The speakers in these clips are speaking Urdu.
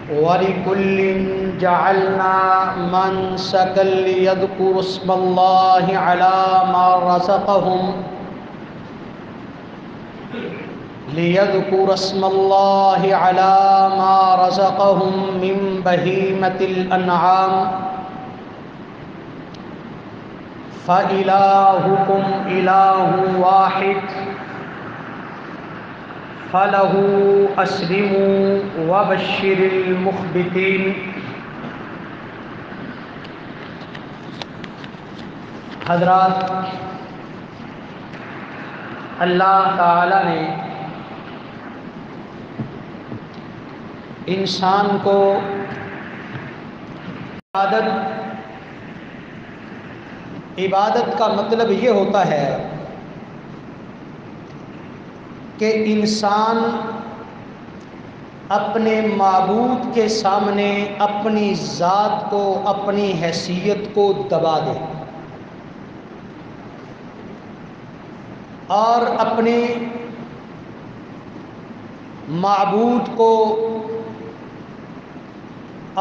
وَلِكُلٍّ جَعَلْنَا مَنسَكًا لِيَذْكُرُوا اسْمَ اللَّهِ عَلَى مَا رَزَقَهُمْ مِنْ بَهِيمَةِ الْأَنْعَامِ فَإِلَٰهُكُمْ إِلَٰهٌ وَاحِدٌ فَلَهُ أَسْلِمُوا وَبَشِّرِ الْمُخْبِتِينَ۔ حضرات، اللہ تعالی نے انسان کو عبادت کا مطلب یہ ہوتا ہے کہ انسان اپنے معبود کے سامنے اپنی ذات کو، اپنی حیثیت کو دبا دے اور اپنے معبود کو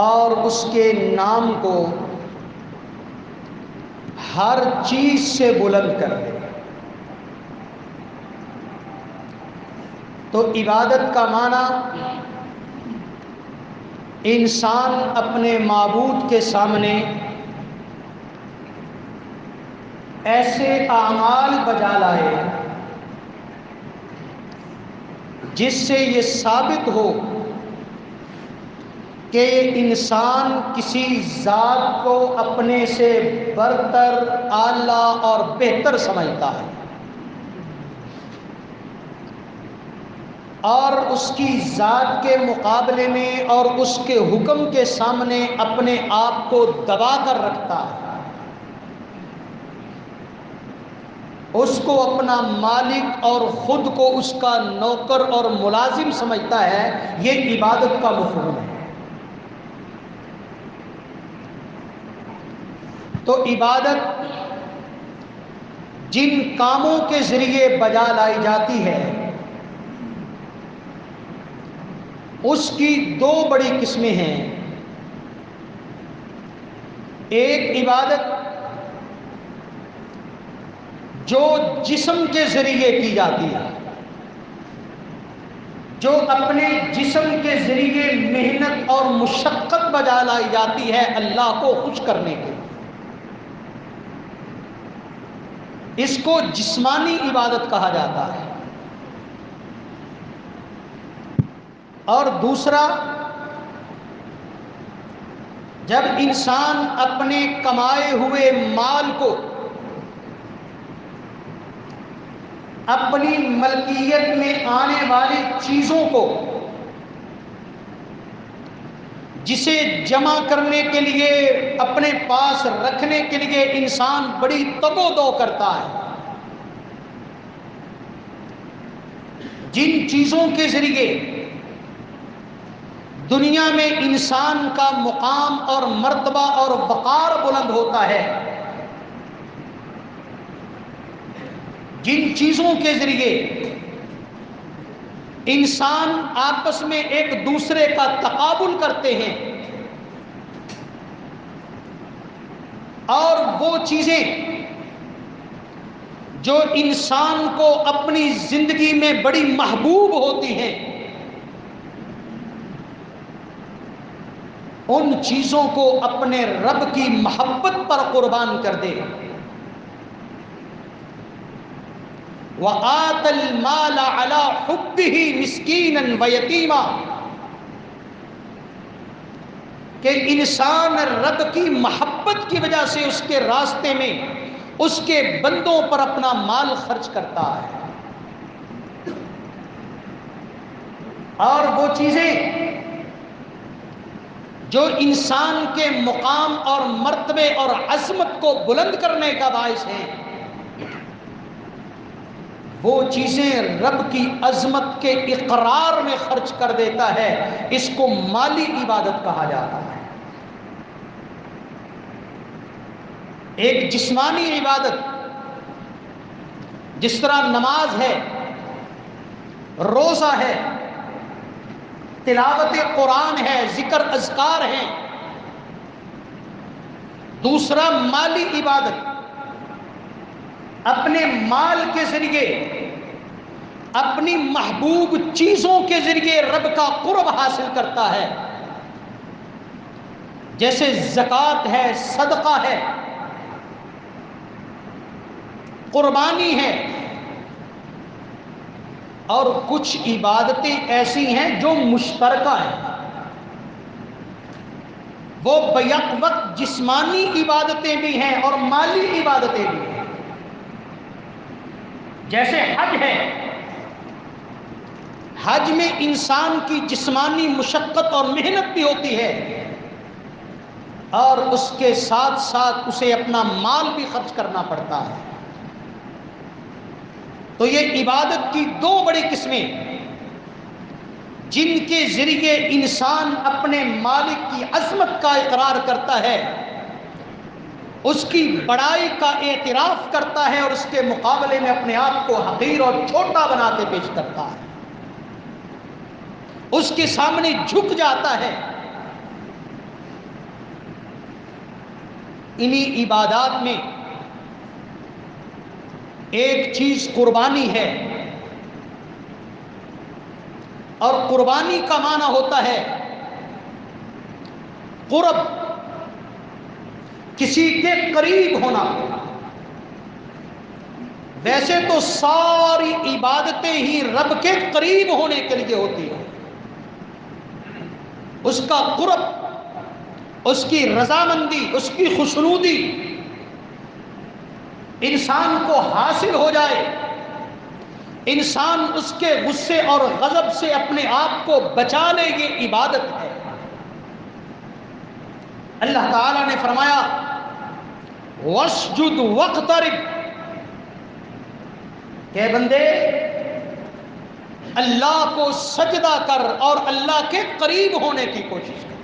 اور اس کے نام کو ہر چیز سے بلند کر دے۔ تو عبادت کا معنی انسان اپنے معبود کے سامنے ایسے اعمال بجا لائے جس سے یہ ثابت ہو کہ انسان کسی ذات کو اپنے سے برتر، اعلیٰ اور بہتر سمجھتا ہے اور اس کی ذات کے مقابلے میں اور اس کے حکم کے سامنے اپنے آپ کو دبا کر رکھتا ہے، اس کو اپنا مالک اور خود کو اس کا نوکر اور ملازم سمجھتا ہے۔ یہ عبادت کا مفہوم ہے۔ تو عبادت جن کاموں کے ذریعے بجا لائی جاتی ہے اس کی دو بڑی قسمیں ہیں۔ ایک عبادت جو جسم کے ذریعے کی جاتی ہے، جو اپنے جسم کے ذریعے محنت اور مشقت بجا لائی جاتی ہے اللہ کو خوش کرنے کے، اس کو جسمانی عبادت کہا جاتا ہے۔ اور دوسرا، جب انسان اپنے کمائے ہوئے مال کو، اپنی ملکیت میں آنے والی چیزوں کو، جسے جمع کرنے کے لیے، اپنے پاس رکھنے کے لیے انسان بڑی تگ و دو کرتا ہے، جن چیزوں کے ذریعے دنیا میں انسان کا مقام اور مرتبہ اور وقار بلند ہوتا ہے، جن چیزوں کے ذریعے انسان آپس میں ایک دوسرے کا تقابل کرتے ہیں، اور وہ چیزیں جو انسان کو اپنی زندگی میں بڑی محبوب ہوتی ہیں، ان چیزوں کو اپنے رب کی محبت پر قربان کر دے۔ وَآتَ الْمَالَ عَلَى حُبِّهِ مِسْكِينًا وَيَتِيمًا، کہ انسان رب کی محبت کی وجہ سے اس کے راستے میں اس کے بندوں پر اپنا مال خرچ کرتا ہے، اور وہ چیزیں جو انسان کے مقام اور مرتبے اور عظمت کو بلند کرنے کا باعث ہیں، وہ چیزیں رب کی عظمت کے اقرار میں خرچ کر دیتا ہے، اس کو مالی عبادت کہا جاتا ہے۔ ایک جسمانی عبادت جس طرح نماز ہے، روزہ ہے، تلاوت قرآن ہے، ذکر اذکار ہیں. دوسرا مالی عبادت، اپنے مال کے ذریعے، اپنی محبوب چیزوں کے ذریعے رب کا قرب حاصل کرتا ہے، جیسے زکوٰۃ ہے، صدقہ ہے، قربانی ہے. اور کچھ عبادتیں ایسی ہیں جو مشترکہ ہیں، وہ بیک وقت جسمانی عبادتیں بھی ہیں اور مالی عبادتیں بھی ہیں. جیسے حج ہے، حج میں انسان کی جسمانی مشقت اور محنت بھی ہوتی ہے، اور اس کے ساتھ ساتھ اسے اپنا مال بھی خرچ کرنا پڑتا ہے. تو یہ عبادت کی دو بڑی قسمیں، جن کے ذریعے انسان اپنے مالک کی عظمت کا اقرار کرتا ہے، اس کی بڑائی کا اعتراف کرتا ہے، اور اس کے مقابلے میں اپنے آپ کو حقیر اور چھوٹا بنا کے پیش کرتا ہے، اس کے سامنے جھک جاتا ہے. انہی عبادات میں ایک چیز قربانی ہے، اور قربانی کا معنی ہوتا ہے قرب، کسی کے قریب ہونا. ویسے تو ساری عبادتیں ہی رب کے قریب ہونے کے لیے ہوتی ہیں، اس کا قرب، اس کی رضامندی، اس کی خوشنودی انسان کو حاصل ہو جائے، انسان اس کے غصے اور غضب سے اپنے آپ کو بچا لے، یہ عبادت ہے. اللہ تعالیٰ نے فرمایا وَاسْجُدْ وَاقْتَرِبْ، کہ بندے اللہ کو سجدہ کر اور اللہ کے قریب ہونے کی کوشش کر.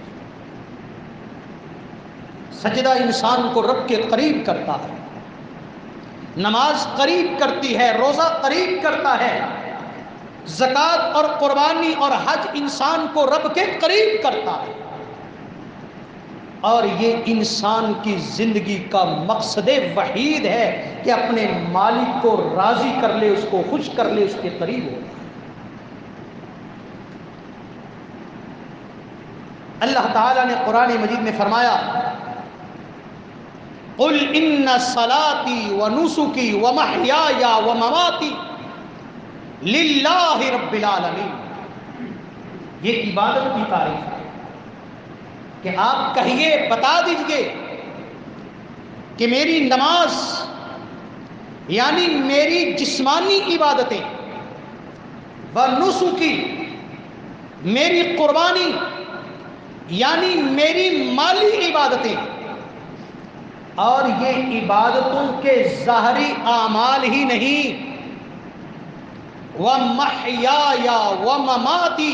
سجدہ انسان کو رب کے قریب کرتا ہے، نماز قریب کرتی ہے، روزہ قریب کرتا ہے، زکوٰۃ اور قربانی اور حج انسان کو رب کے قریب کرتا ہے. اور یہ انسان کی زندگی کا مقصد وحید ہے کہ اپنے مالک کو راضی کر لے، اس کو خوش کر لے، اس کے قریب ہو. اللہ تعالیٰ نے قرآن مجید میں فرمایا قُلْ إِنَّ صَلَاتِي وَنُسُكِي وَمَحْيَايَ وَمَمَاتِي لِلَّهِ رَبِّ الْعَالَمِينَ. یہ عبادت کی تعریف ہے کہ آپ کہیے، بتا دیجئے کہ میری نماز یعنی میری جسمانی عبادتیں، وَنُسُكِي میری قربانی یعنی میری مالی عبادتیں، اور یہ عبادتوں کے ظاہری اعمال ہی نہیں، وَمَحْيَايَ وَمَمَاتِي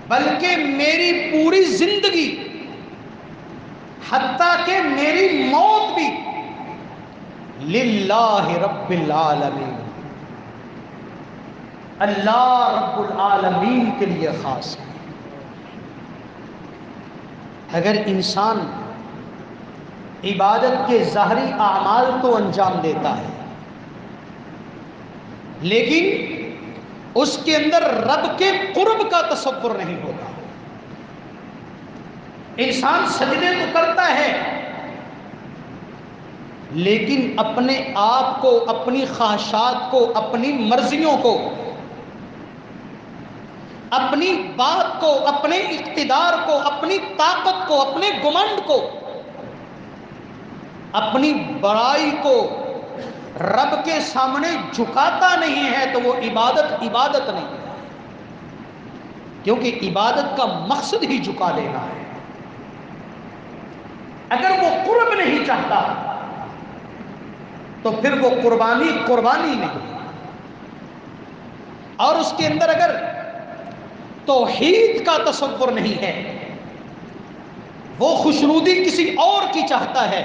بلکہ میری پوری زندگی حتیٰ کہ میری موت بھی للہ رب العالمین، اللہ رب العالمین کے لیے خاص ہے. اگر انسان عبادت کے ظاہری اعمال تو انجام دیتا ہے، لیکن اس کے اندر رب کے قرب کا تصور نہیں ہوتا. انسان سجدے تو کرتا ہے، لیکن اپنے آپ کو، اپنی خواہشات کو، اپنی مرضیوں کو، اپنی بات کو، اپنے اقتدار کو، اپنی طاقت کو، اپنے گمنڈ کو، اپنی بڑائی کو رب کے سامنے جھکاتا نہیں ہے، تو وہ عبادت نہیں ہے، کیونکہ عبادت کا مقصد ہی جھکا دینا ہے. اگر وہ قرب نہیں چاہتا تو پھر وہ قربانی نہیں. اور اس کے اندر اگر توحید کا تصور نہیں ہے، وہ خوشنودی کسی اور کی چاہتا ہے،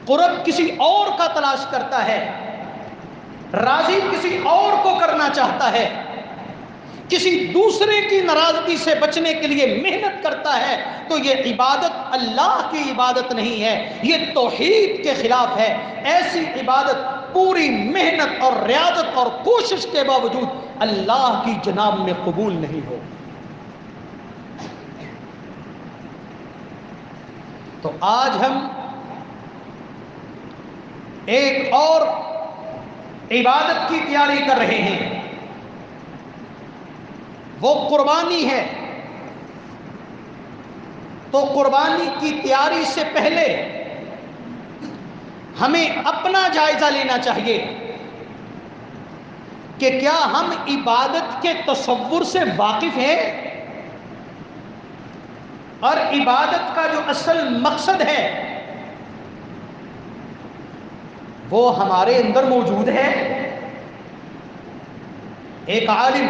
قرب کسی اور کا تلاش کرتا ہے، راضی کسی اور کو کرنا چاہتا ہے، کسی دوسرے کی ناراضگی سے بچنے کے لیے محنت کرتا ہے تو یہ عبادت اللہ کی عبادت نہیں ہے، یہ توحید کے خلاف ہے۔ ایسی عبادت پوری محنت اور ریاضت اور کوشش کے باوجود اللہ کی جناب میں قبول نہیں ہو۔ تو آج ہم ایک اور عبادت کی تیاری کر رہے ہیں، وہ قربانی ہے۔ تو قربانی کی تیاری سے پہلے ہمیں اپنا جائزہ لینا چاہیے کہ کیا ہم عبادت کے تصور سے واقف ہیں، اور عبادت کا جو اصل مقصد ہے وہ ہمارے اندر موجود ہے۔ ایک عالم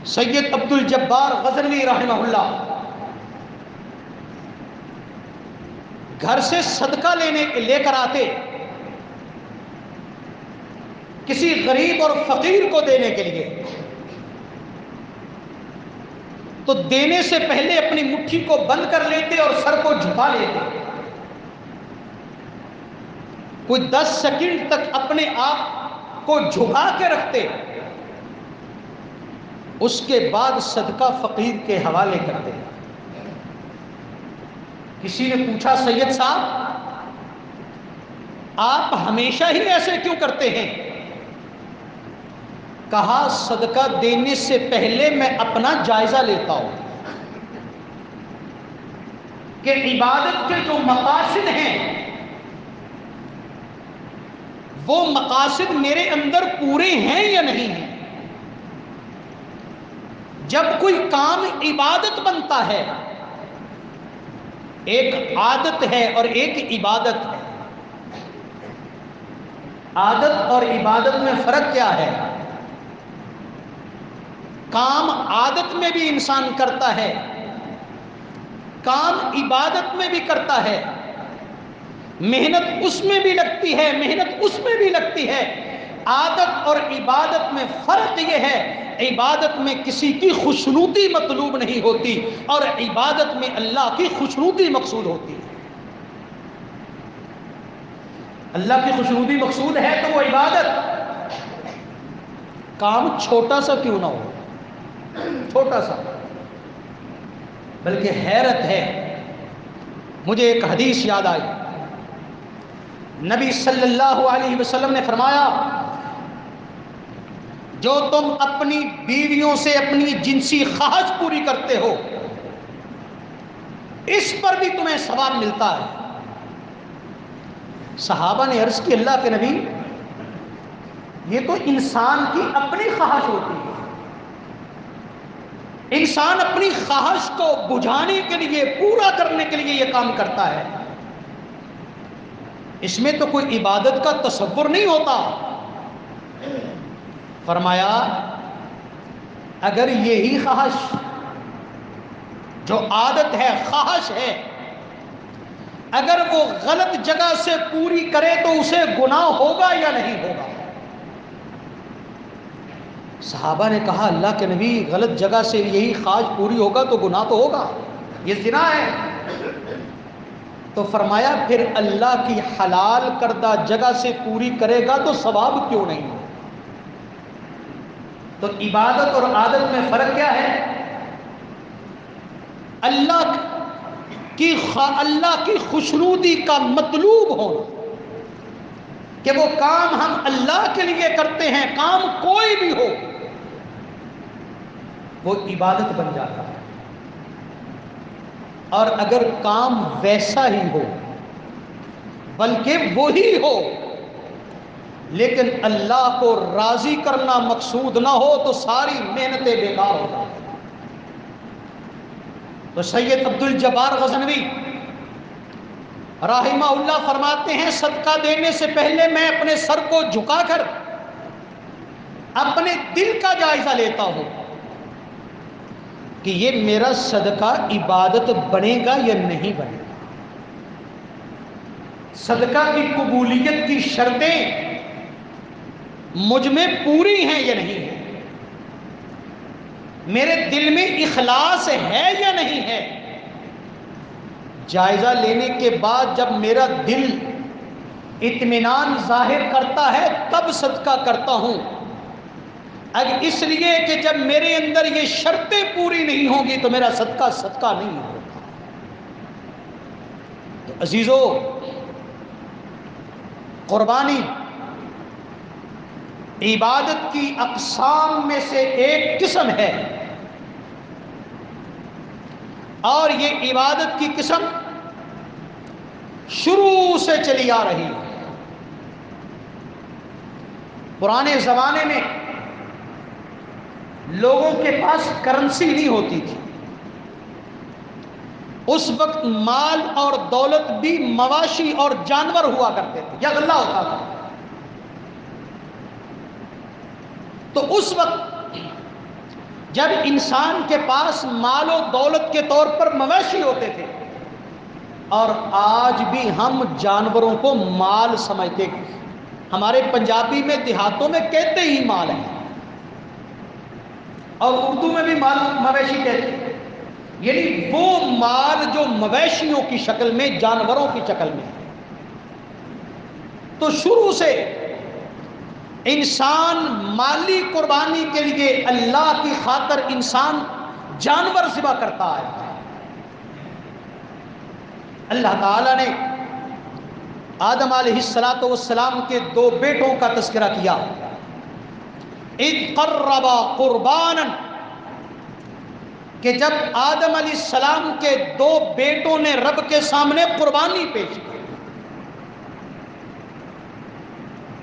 سید عبد الجبار غزنوی رحمہ اللہ گھر سے صدقہ لے کر آتے کسی غریب اور فقیر کو دینے کے لیے، تو دینے سے پہلے اپنی مٹھی کو بند کر لیتے اور سر کو جھکا لیتے، کوئی 10 سیکنڈ تک اپنے آپ کو جھکا کے رکھتے، اس کے بعد صدقہ فقیر کے حوالے کرتے۔ کسی نے پوچھا سید صاحب آپ ہمیشہ ہی ایسے کیوں کرتے ہیں؟ کہا صدقہ دینے سے پہلے میں اپنا جائزہ لیتا ہوں کہ عبادت کے جو مقاصد ہیں وہ مقاصد میرے اندر پورے ہیں یا نہیں ہیں۔ جب کوئی کام عبادت بنتا ہے، ایک عادت ہے اور ایک عبادت ہے، عادت اور عبادت میں فرق کیا ہے؟ کام عادت میں بھی انسان کرتا ہے، کام عبادت میں بھی کرتا ہے، محنت اس میں بھی لگتی ہے، محنت اس میں بھی لگتی ہے۔ عادت اور عبادت میں فرق یہ ہے، عبادت میں کسی کی خوشنودی مطلوب نہیں ہوتی اور عبادت میں اللہ کی خوشنودی مقصود ہوتی ہے۔ اللہ کی خوشنودی مقصود ہے تو وہ عبادت، کام چھوٹا سا کیوں نہ ہو، چھوٹا سا، بلکہ حیرت ہے، مجھے ایک حدیث یاد آئی، نبی صلی اللہ علیہ وسلم نے فرمایا جو تم اپنی بیویوں سے اپنی جنسی خواہش پوری کرتے ہو اس پر بھی تمہیں ثواب ملتا ہے۔ صحابہ نے عرض کی اللہ کے نبی یہ تو انسان کی اپنی خواہش ہوتی ہے، انسان اپنی خواہش کو بجھانے کے لیے، پورا کرنے کے لیے یہ کام کرتا ہے، اس میں تو کوئی عبادت کا تصور نہیں ہوتا۔ فرمایا اگر یہی خواہش جو عادت ہے، خواہش ہے، اگر وہ غلط جگہ سے پوری کرے تو اسے گناہ ہوگا یا نہیں ہوگا؟ صحابہ نے کہا اللہ کے نبی غلط جگہ سے یہی خواہش پوری ہوگا تو گناہ تو ہوگا، یہ زنا ہے۔ تو فرمایا پھر اللہ کی حلال کردہ جگہ سے پوری کرے گا تو ثواب کیوں نہیں؟ تو عبادت اور عادت میں فرق کیا ہے؟ اللہ کی خوشنودی کا مطلوب ہونا، کہ وہ کام ہم اللہ کے لیے کرتے ہیں، کام کوئی بھی ہو وہ عبادت بن جاتا ہے۔ اور اگر کام ویسا ہی ہو بلکہ وہی ہو لیکن اللہ کو راضی کرنا مقصود نہ ہو تو ساری محنتیں بیکار ہو جائیں۔ تو سید عبد الجبار غزنوی رحمہ اللہ فرماتے ہیں صدقہ دینے سے پہلے میں اپنے سر کو جھکا کر اپنے دل کا جائزہ لیتا ہوں کہ یہ میرا صدقہ عبادت بنے گا یا نہیں بنے گا۔ صدقہ کی قبولیت کی شرطیں مجھ میں پوری ہیں یا نہیں ہے، میرے دل میں اخلاص ہے یا نہیں ہے۔ جائزہ لینے کے بعد جب میرا دل اطمینان ظاہر کرتا ہے تب صدقہ کرتا ہوں، اگر اس لیے کہ جب میرے اندر یہ شرطیں پوری نہیں ہوں گی تو میرا صدقہ صدقہ نہیں ہوگا۔ تو عزیزو، قربانی عبادت کی اقسام میں سے ایک قسم ہے، اور یہ عبادت کی قسم شروع سے چلی آ رہی ہے۔ پرانے زمانے میں لوگوں کے پاس کرنسی نہیں ہوتی تھی، اس وقت مال اور دولت بھی مواشی اور جانور ہوا کرتے تھے یا غلہ ہوتا تھا۔ تو اس وقت جب انسان کے پاس مال و دولت کے طور پر مویشی ہوتے تھے، اور آج بھی ہم جانوروں کو مال سمجھتے ہیں، ہمارے پنجابی میں دیہاتوں میں کہتے ہی مال ہے، اور اردو میں بھی مال مویشی کہتے ہیں، یعنی وہ مال جو مویشیوں کی شکل میں، جانوروں کی شکل میں ہے۔ تو شروع سے انسان مالی قربانی کے لیے اللہ کی خاطر انسان جانور ذبح کرتا ہے۔ اللہ تعالیٰ نے آدم علیہ السلام کے دو بیٹوں کا تذکرہ کیا، اذ قربا قربانا، کہ جب آدم علیہ السلام کے دو بیٹوں نے رب کے سامنے قربانی پیش کی،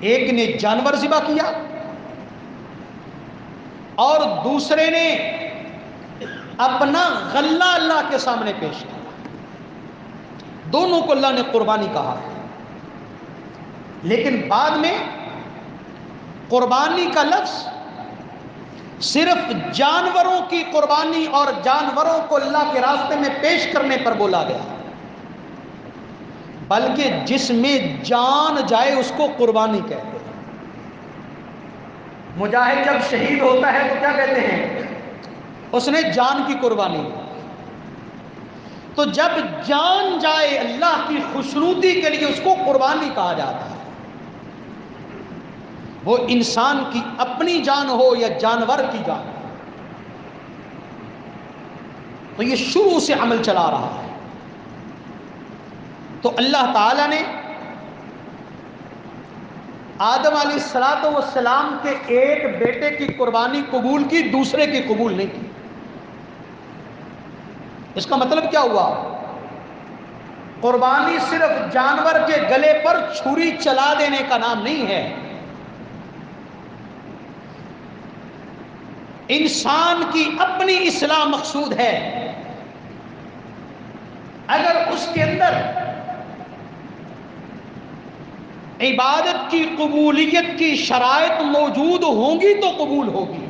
ایک نے جانور ذبح کیا اور دوسرے نے اپنا غلہ اللہ کے سامنے پیش کیا۔ دونوں کو اللہ نے قربانی کہا ہے، لیکن بعد میں قربانی کا لفظ صرف جانوروں کی قربانی اور جانوروں کو اللہ کے راستے میں پیش کرنے پر بولا گیا، بلکہ جس میں جان جائے اس کو قربانی کہتے ہیں۔ مجاہد جب شہید ہوتا ہے تو کیا کہتے ہیں؟ اس نے جان کی قربانی کی۔ تو جب جان جائے اللہ کی خوشنودی کے لیے اس کو قربانی کہا جاتا ہے، وہ انسان کی اپنی جان ہو یا جانور کی جان ہو۔ تو یہ شروع سے عمل چلا رہا ہے۔ تو اللہ تعالیٰ نے آدم علیہ السلام کے ایک بیٹے کی قربانی قبول کی، دوسرے کی قبول نہیں کی۔ اس کا مطلب کیا ہوا؟ قربانی صرف جانور کے گلے پر چھری چلا دینے کا نام نہیں ہے۔ انسان کی اپنی اصلاح مقصود ہے۔ اگر اس کے اندر عبادت کی قبولیت کی شرائط موجود ہوں گی تو قبول ہوگی۔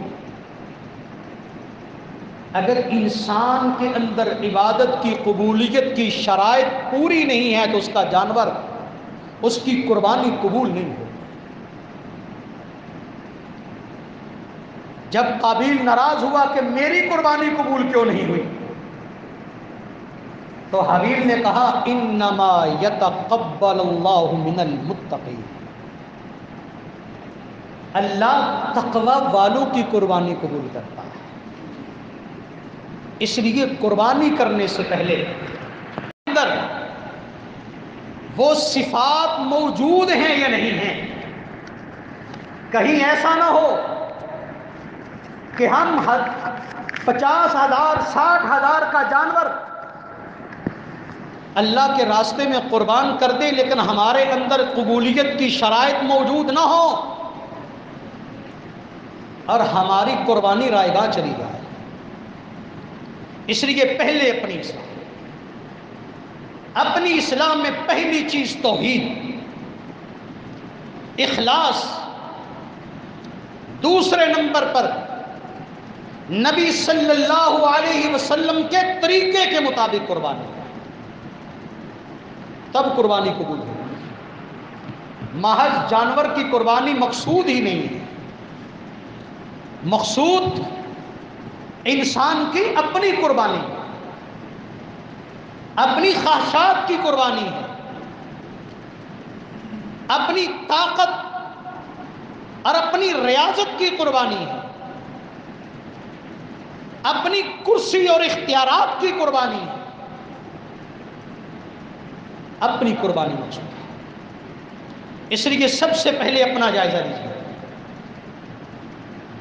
اگر انسان کے اندر عبادت کی قبولیت کی شرائط پوری نہیں ہے تو اس کا جانور، اس کی قربانی قبول نہیں ہوگی۔ جب قابیل ناراض ہوا کہ میری قربانی قبول کیوں نہیں ہوئی، تو حابیل نے کہا انما یتقبل اللہ من المتقین، اللہ تقوی والوں کی قربانی قبول کرتا ہے۔ اس لیے قربانی کرنے سے پہلے اندر وہ صفات موجود ہیں یا نہیں ہیں۔ کہیں ایسا نہ ہو کہ ہم 50,000 60,000 کا جانور اللہ کے راستے میں قربان کر دیں لیکن ہمارے اندر قبولیت کی شرائط موجود نہ ہو اور ہماری قربانی رائے گاہ چلی جائے۔ اس لیے پہلے اپنی اسلام میں پہلی چیز توحید، اخلاص، دوسرے نمبر پر نبی صلی اللہ علیہ وسلم کے طریقے کے مطابق قربانی، تب قربانی قبول ہوگی۔ محض جانور کی قربانی مقصود ہی نہیں ہے، مقصود انسان کی اپنی قربانی، اپنی خواہشات کی قربانی ہے، اپنی طاقت اور اپنی ریاضت کی قربانی ہے، اپنی کرسی اور اختیارات کی قربانی ہے، اپنی قربانی مقصود ہے۔ اس لیے سب سے پہلے اپنا جائزہ لیجیے۔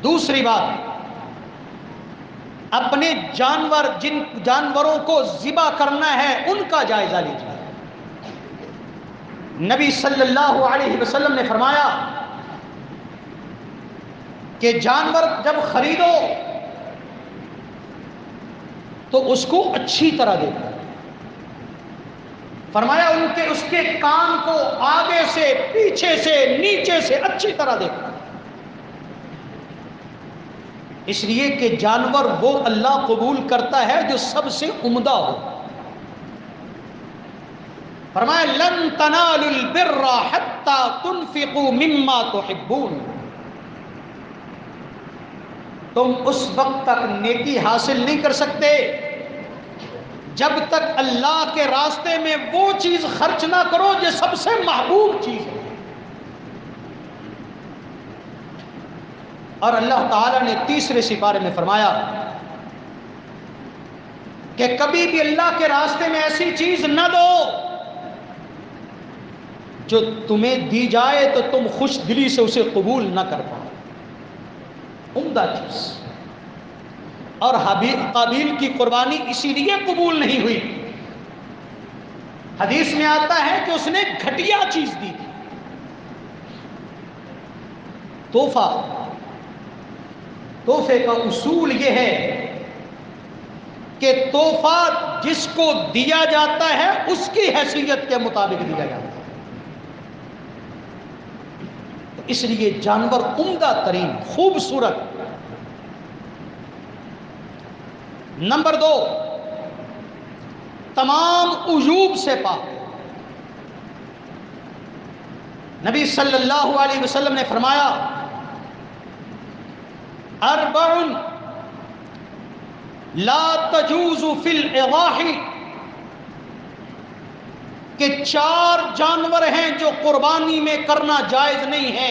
دوسری بات، اپنے جن جانوروں کو ذبح کرنا ہے ان کا جائزہ لیجیے۔ نبی صلی اللہ علیہ وسلم نے فرمایا کہ جانور جب خریدو تو اس کو اچھی طرح دیکھو۔ فرمایا اس کے کان کو آگے سے، پیچھے سے، نیچے سے اچھی طرح دیکھو، اس لیے کہ جانور وہ اللہ قبول کرتا ہے جو سب سے عمدہ ہو۔ فرمایا لن تنالوا البر حتى تنفقوا مما تحبون، تم اس وقت تک نیکی حاصل نہیں کر سکتے جب تک اللہ کے راستے میں وہ چیز خرچ نہ کرو جو سب سے محبوب چیز ہے۔ اور اللہ تعالیٰ نے تیسرے سپارے میں فرمایا کہ کبھی بھی اللہ کے راستے میں ایسی چیز نہ دو جو تمہیں دی جائے تو تم خوش دلی سے اسے قبول نہ کر پاؤ، عمدہ چیز۔ اور قابیل کی قربانی اسی لیے قبول نہیں ہوئی، حدیث میں آتا ہے کہ اس نے گھٹیا چیز دی تھی، تحفے کا اصول یہ ہے کہ تحفہ جس کو دیا جاتا ہے اس کی حیثیت کے مطابق دیا جاتا ہے۔ تو اس لیے جانور عمدہ ترین، خوبصورت۔ نمبر 2، تمام عیوب سے پاک۔ نبی صلی اللہ علیہ وسلم نے فرمایا اربع لا تجوز فی الاضاحی، کہ 4 جانور ہیں جو قربانی میں کرنا جائز نہیں ہے۔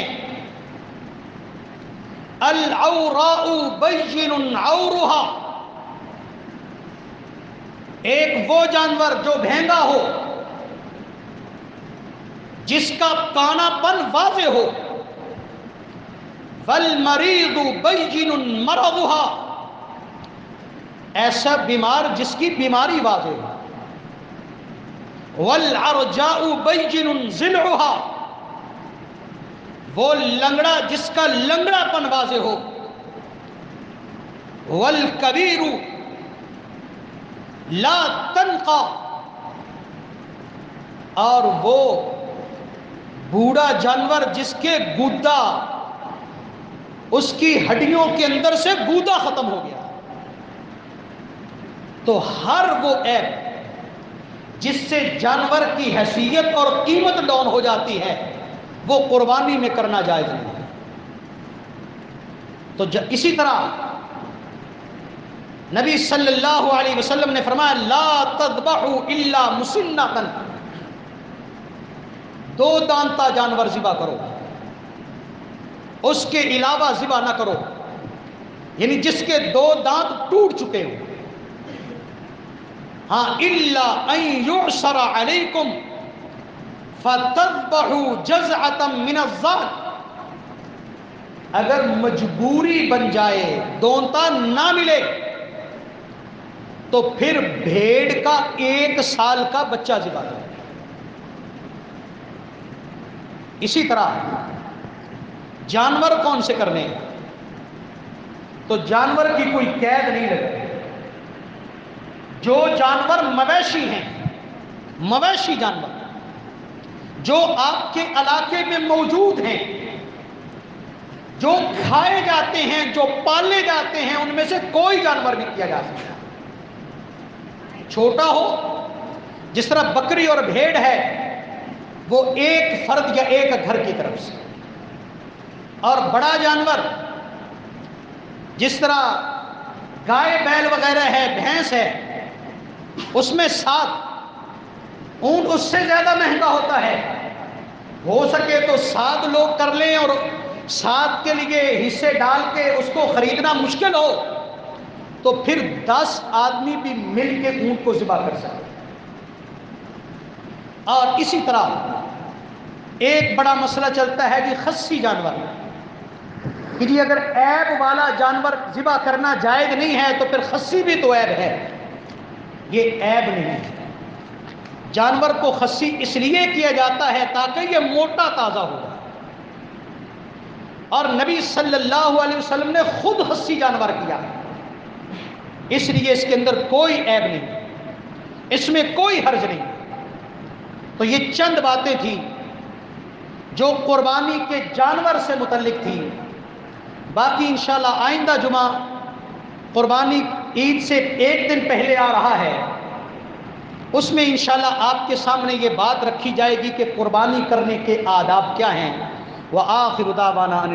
العوراء بین عورها، ایک وہ جانور جو بھینگا ہو، جس کا کانا پن واضح ہو۔ والمریض بین مرضها، ایسا بیمار جس کی بیماری واضح ہو۔ والعرجاء بین ضلعها، وہ لنگڑا جس کا لنگڑا پن واضح ہو۔ والکبیر لا تنقى، اور وہ بوڑھا جانور جس کے گودا، اس کی ہڈیوں کے اندر سے گودا ختم ہو گیا۔ تو ہر وہ عیب جس سے جانور کی حیثیت اور قیمت ڈاؤن ہو جاتی ہے وہ قربانی میں کرنا جائز نہیں ہے۔ تو اسی طرح نبی صلی اللہ علیہ وسلم نے فرمایا لا تذبحوا الا مسنۃ، 2 دانتا جانور ذبح کرو، اس کے علاوہ ذبح نہ کرو، یعنی جس کے 2 دانت ٹوٹ چکے ہوں۔ ہاں الا ان یعصر علیکم فتذبحوا جزعۃ من الضأن، اگر مجبوری بن جائے، دونتا نہ ملے، تو پھر بھیڑ کا 1 سال کا بچہ ذبح کرو۔ اسی طرح جانور کون سے کرنے ہیں؟ تو جانور کی کوئی قید نہیں لگتی۔ جو جانور مویشی ہیں، مویشی جانور جو آپ کے علاقے میں موجود ہیں، جو کھائے جاتے ہیں، جو پالے جاتے ہیں، ان میں سے کوئی جانور نہیں کیا جا سکتا۔ چھوٹا ہو، جس طرح بکری اور بھیڑ ہے، وہ ایک فرد یا ایک گھر کی طرف سے، اور بڑا جانور جس طرح گائے بیل وغیرہ ہے، بھینس ہے، اس میں 7، اونٹ اس سے زیادہ مہنگا ہوتا ہے، ہو سکے تو 7 لوگ کر لیں اور 7 کے لیے حصے ڈال کے اس کو خریدنا مشکل ہو تو پھر 10 آدمی بھی مل کے اونٹ کو ذبح کر سکتے۔ اور اسی طرح ایک بڑا مسئلہ چلتا ہے کہ خصی جانور، کہ جی اگر عیب والا جانور ذبح کرنا جائز نہیں ہے تو پھر خصی بھی تو عیب ہے۔ یہ عیب نہیں ہے، جانور کو خصی اس لیے کیا جاتا ہے تاکہ یہ موٹا تازہ ہوگا، اور نبی صلی اللہ علیہ وسلم نے خود خصی جانور کیا، اس لیے اس کے اندر کوئی عیب نہیں، اس میں کوئی حرج نہیں۔ تو یہ چند باتیں تھیں جو قربانی کے جانور سے متعلق تھی۔ باقی انشاءاللہ آئندہ جمعہ قربانی عید سے ایک دن پہلے آ رہا ہے، اس میں انشاءاللہ آپ کے سامنے یہ بات رکھی جائے گی کہ قربانی کرنے کے آداب کیا ہیں۔ وآخر دعوانا